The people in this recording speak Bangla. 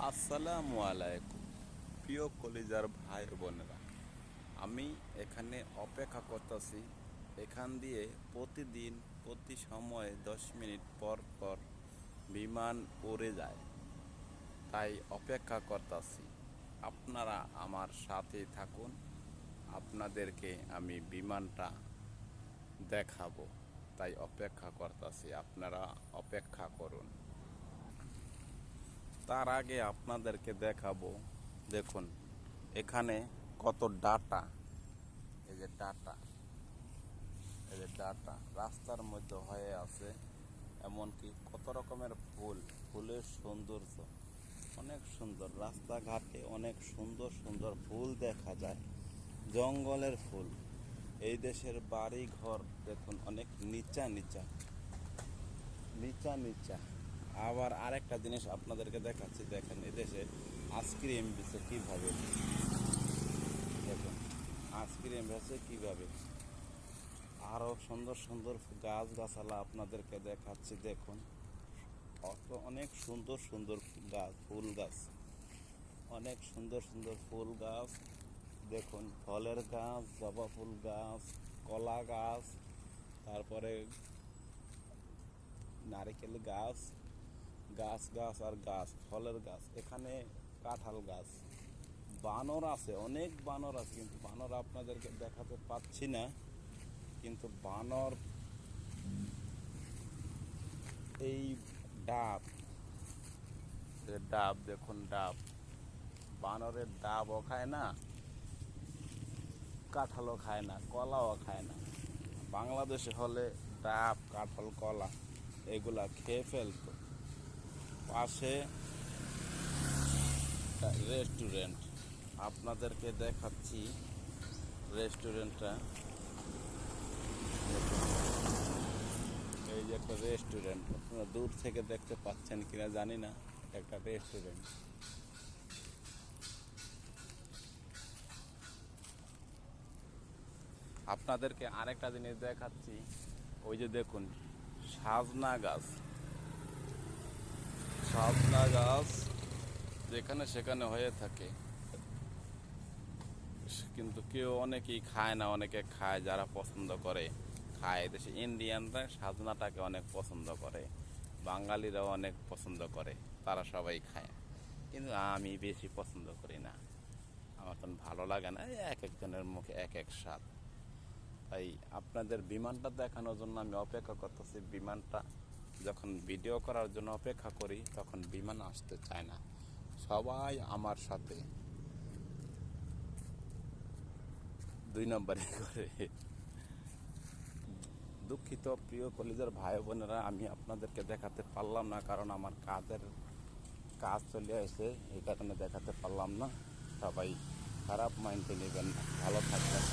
আসসালামু আলাইকুম প্রিয় কলিজার ভাই বোনেরা, আমি এখানে অপেক্ষা করতেছি। এখান দিয়ে প্রতিদিন প্রতি সময়ে 10 মিনিট পর পর বিমান উড়ে যায়, তাই অপেক্ষা করতেছি। আপনারা আমার সাথে থাকুন, আপনাদেরকে আমি বিমানটা দেখাবো। তাই অপেক্ষা করতেছি, আপনারা অপেক্ষা করুন। তার আগে আপনাদেরকে দেখাবো, দেখুন এখানে কত ডাটা। এই যে ডাটা, এই যে ডাটা রাস্তার মধ্যে হয়ে আছে। এমনকি কত রকমের ফুল, ফুলের সৌন্দর্য অনেক সুন্দর। রাস্তাঘাটে অনেক সুন্দর সুন্দর ফুল দেখা যায়, জঙ্গলের ফুল। এই দেশের বাড়ি ঘর দেখুন অনেক নিচা নিচা নিচা নিচা। আবার আরেকটা জিনিস আপনাদেরকে দেখাচ্ছি, দেখেন এদেশে আইসক্রিম বেচে কিভাবে। দেখুন আইসক্রিম বেচে কিভাবে। আরো সুন্দর সুন্দর গাছ গাছালা আপনাদেরকে দেখাচ্ছি। দেখুন অনেক সুন্দর সুন্দর গাছ, ফুল গাছ, অনেক সুন্দর সুন্দর ফুল গাছ। দেখুন ফলের গাছ, জবা ফুল গাছ, কলা গাছ, তারপরে নারিকেল গাছ, গাছ গাছ আর গাছ, ফলের গাছ। এখানে কাঁঠাল গাছ। বানর আছে, অনেক বানর আছে, কিন্তু বানর আপনাদেরকে দেখাতে পাচ্ছি না। কিন্তু বানর, এই ডাব, ডাব দেখুন, ডাব, বানরের ডাবও খায় না, কাঁঠালও খায় না, কলাও খায় না। বাংলাদেশে হলে ডাব, কাঁঠাল, কলা এগুলা খেয়ে ফেলতো। পাশে রেস্টুরেন্ট, আপনাদেরকে দেখাচ্ছি রেস্টুরেন্টটা। এই যে একটা রেস্টুরেন্ট, আপনারা দূর থেকে দেখতে পাচ্ছেন কিনা জানি না, একটা রেস্টুরেন্ট। আপনাদেরকে আরেকটা জিনিস দেখাচ্ছি, ওই যে দেখুন সাজনা গাছ। সাজনা গাছ যেখানে সেখানে হয়ে থাকে, কিন্তু কেউ, অনেকেই খায় না, অনেকে খায়। যারা পছন্দ করে খায়। দেশে ইন্ডিয়ানরা সাজনাটাকে অনেক পছন্দ করে, বাঙালিরাও অনেক পছন্দ করে, তারা সবাই খায়। কিন্তু আমি বেশি পছন্দ করি না, আমার তখন ভালো লাগে না। এক একজনের মুখে এক এক স্বাদ। তাই আপনাদের বিমানটা দেখানোর জন্য আমি অপেক্ষা করতেছি। বিমানটা যখন ভিডিও করার জন্য অপেক্ষা করি, তখন বিমান আসতে চায় না। সবাই আমার সাথে 2 নম্বরে করে। দুঃখিত প্রিয় কলিজার ভাই বোনেরা, আমি আপনাদেরকে দেখাতে পারলাম না, কারণ আমার কাজ চলে আসে, এই কারণে দেখাতে পারলাম না। সবাই খারাপ মাইন্ডে নেবেন না, ভালো থাকবেন।